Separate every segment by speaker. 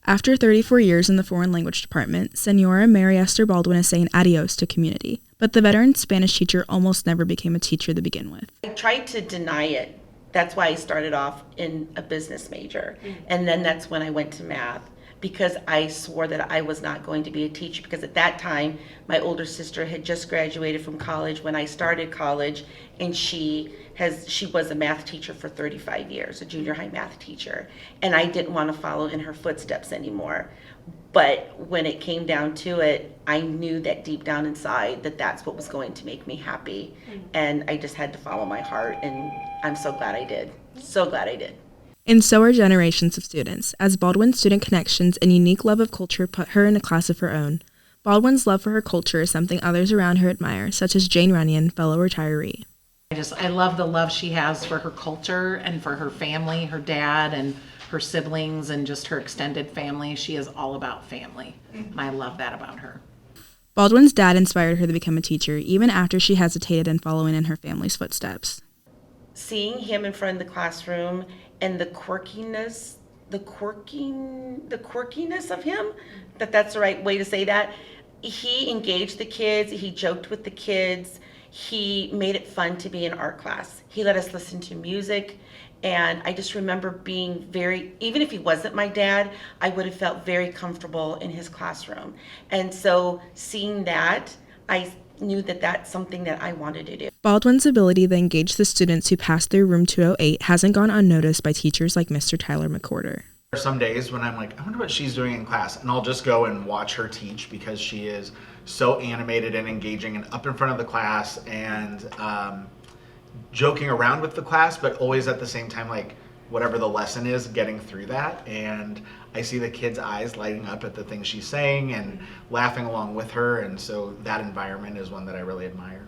Speaker 1: After 34 years in the foreign language department, Senora Mary Esther Baldwin is saying adios to community. But the veteran Spanish teacher almost never became a teacher to begin with.
Speaker 2: I tried to deny it. That's why I started off in a business major. And then that's when I went to math, because I swore that I was not going to be a teacher, because at that time my older sister had just graduated from college when I started college, and she was a math teacher for 35 years, a junior high math teacher, and I didn't want to follow in her footsteps anymore. But when it came down to it, I knew that deep down inside that that's what was going to make me happy, and I just had to follow my heart, and I'm so glad I did. So glad I did.
Speaker 1: And so are generations of students, as Baldwin's student connections and unique love of culture put her in a class of her own. Baldwin's love for her culture is something others around her admire, such as Jane Runyon, fellow retiree.
Speaker 3: I love the love she has for her culture and for her family, her dad and her siblings and just her extended family. She is all about family. I love that about her.
Speaker 1: Baldwin's dad inspired her to become a teacher, even after she hesitated in following in her family's footsteps.
Speaker 2: Seeing him in front of the classroom and the quirkiness of him, that's the right way to say that. He engaged the kids, he joked with the kids, he made it fun to be in art class. He let us listen to music, and I just remember being even if he wasn't my dad, I would have felt very comfortable in his classroom. And so seeing that, I knew that that's something that I wanted to do.
Speaker 1: Baldwin's ability to engage the students who passed through room 208 hasn't gone unnoticed by teachers like Mr. Tyler McCorder.
Speaker 4: There are some days when I'm like, I wonder what she's doing in class, and I'll just go and watch her teach because she is so animated and engaging and up in front of the class and joking around with the class, but always at the same time, like, whatever the lesson is, getting through that. And I see the kids' eyes lighting up at the things she's saying and laughing along with her, and so that environment is one that I really admire.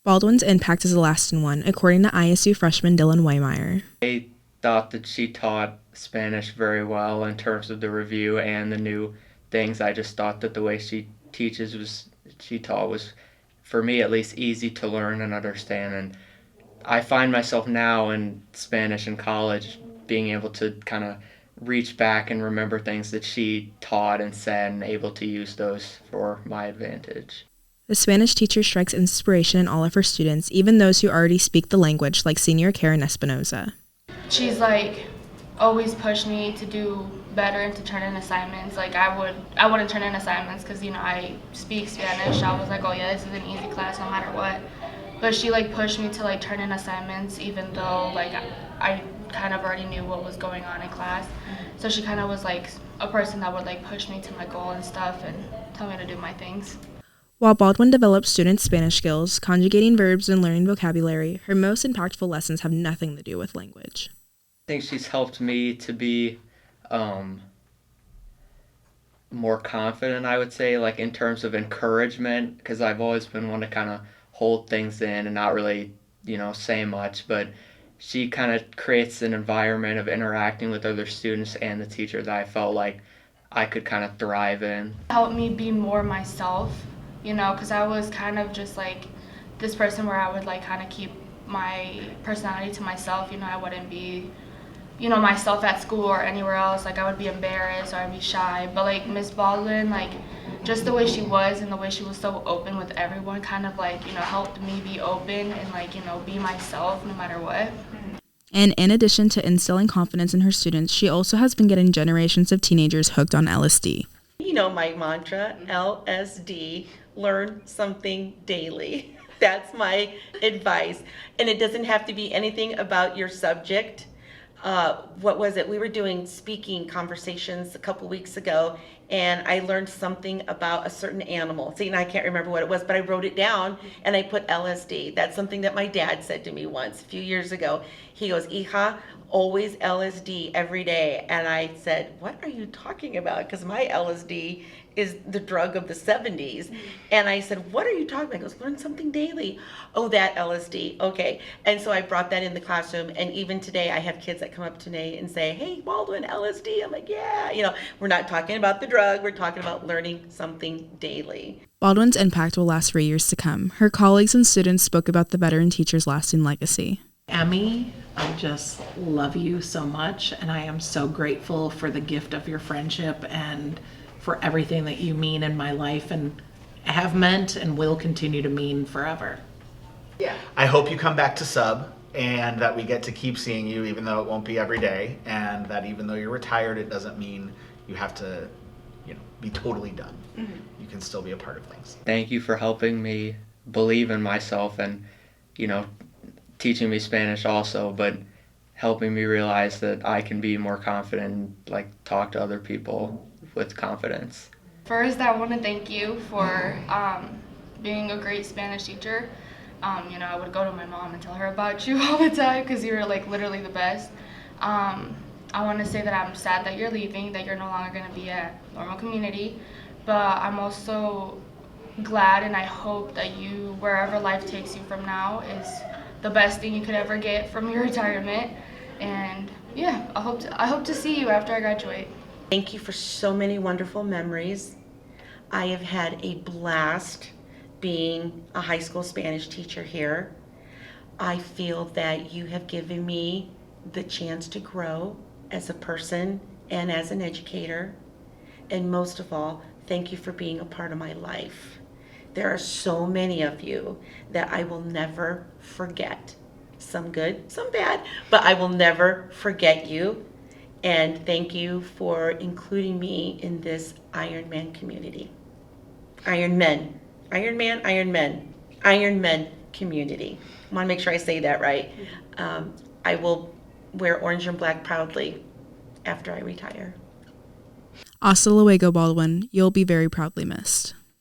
Speaker 1: Baldwin's impact is a lasting one, according to ISU freshman Dylan Waymeyer.
Speaker 5: I thought that she taught Spanish very well in terms of the review and the new things. I just thought that the way she taught was, for me at least, easy to learn and understand. And I find myself now in Spanish in college being able to kind of reach back and remember things that she taught and said and able to use those for my advantage.
Speaker 1: The Spanish teacher strikes inspiration in all of her students, even those who already speak the language, like senior Karen Espinoza.
Speaker 6: She's always pushed me to do better and to turn in assignments. I wouldn't turn in assignments because, I speak Spanish. I was like, oh yeah, this is an easy class no matter what. But she pushed me to turn in assignments, even though I kind of already knew what was going on in class. So she kind of was a person that would push me to my goal and stuff and tell me to do my things.
Speaker 1: While Baldwin develops students' Spanish skills, conjugating verbs and learning vocabulary, her most impactful lessons have nothing to do with language.
Speaker 5: I think she's helped me to be more confident, I would say, in terms of encouragement, because I've always been one to kind of hold things in and not really, say much, but she kind of creates an environment of interacting with other students and the teacher that I felt like I could kind of thrive in.
Speaker 6: Helped me be more myself, because I was kind of just this person where I would kind of keep my personality to myself. I wouldn't be, myself at school or anywhere else. I would be embarrassed or I'd be shy. But Miss Baldwin, just the way she was and the way she was so open with everyone kind of helped me be open and be myself no matter what.
Speaker 1: And in addition to instilling confidence in her students, she also has been getting generations of teenagers hooked on LSD.
Speaker 2: My mantra, LSD, learn something daily. That's my advice. And it doesn't have to be anything about your subject. What was it? We were doing speaking conversations a couple weeks ago, and I learned something about a certain animal. See, and I can't remember what it was, but I wrote it down and I put LSD. That's something that my dad said to me once a few years ago. He goes, "Hija, always LSD every day." And I said, "What are you talking about?" Because my LSD is the drug of the 70s. And I said, "What are you talking about?" He goes, "Learn something daily." "Oh, that LSD. Okay." And so I brought that in the classroom. And even today, I have kids that come up to me and say, "Hey, Baldwin, LSD." I'm like, "Yeah." We're not talking about the drug. We're talking about learning something daily.
Speaker 1: Baldwin's impact will last for years to come. Her colleagues and students spoke about the veteran teacher's lasting legacy.
Speaker 3: Emmy, I just love you so much, and I am so grateful for the gift of your friendship and for everything that you mean in my life and have meant and will continue to mean forever.
Speaker 4: I hope you come back to sub and that we get to keep seeing you even though it won't be every day, and that even though you're retired, it doesn't mean you have to, be totally done. You can still be a part of things.
Speaker 5: Thank you for helping me believe in myself and, teaching me Spanish also, but helping me realize that I can be more confident and talk to other people with confidence.
Speaker 6: First, I want to thank you for being a great Spanish teacher. I would go to my mom and tell her about you all the time because you were literally the best. I want to say that I'm sad that you're leaving, that you're no longer going to be at Normal Community, but I'm also glad and I hope that you, wherever life takes you from now, is the best thing you could ever get from your retirement. And yeah, I hope to see you after I graduate.
Speaker 2: Thank you for so many wonderful memories. I have had a blast being a high school Spanish teacher here. I feel that you have given me the chance to grow as a person and as an educator. And most of all, thank you for being a part of my life. There are so many of you that I will never forget. Some good, some bad, but I will never forget you. And thank you for including me in this Ironman community. Ironman community. I want to make sure I say that right. I will wear orange and black proudly after I retire.
Speaker 1: Hasta luego, Baldwin. You'll be very proudly missed.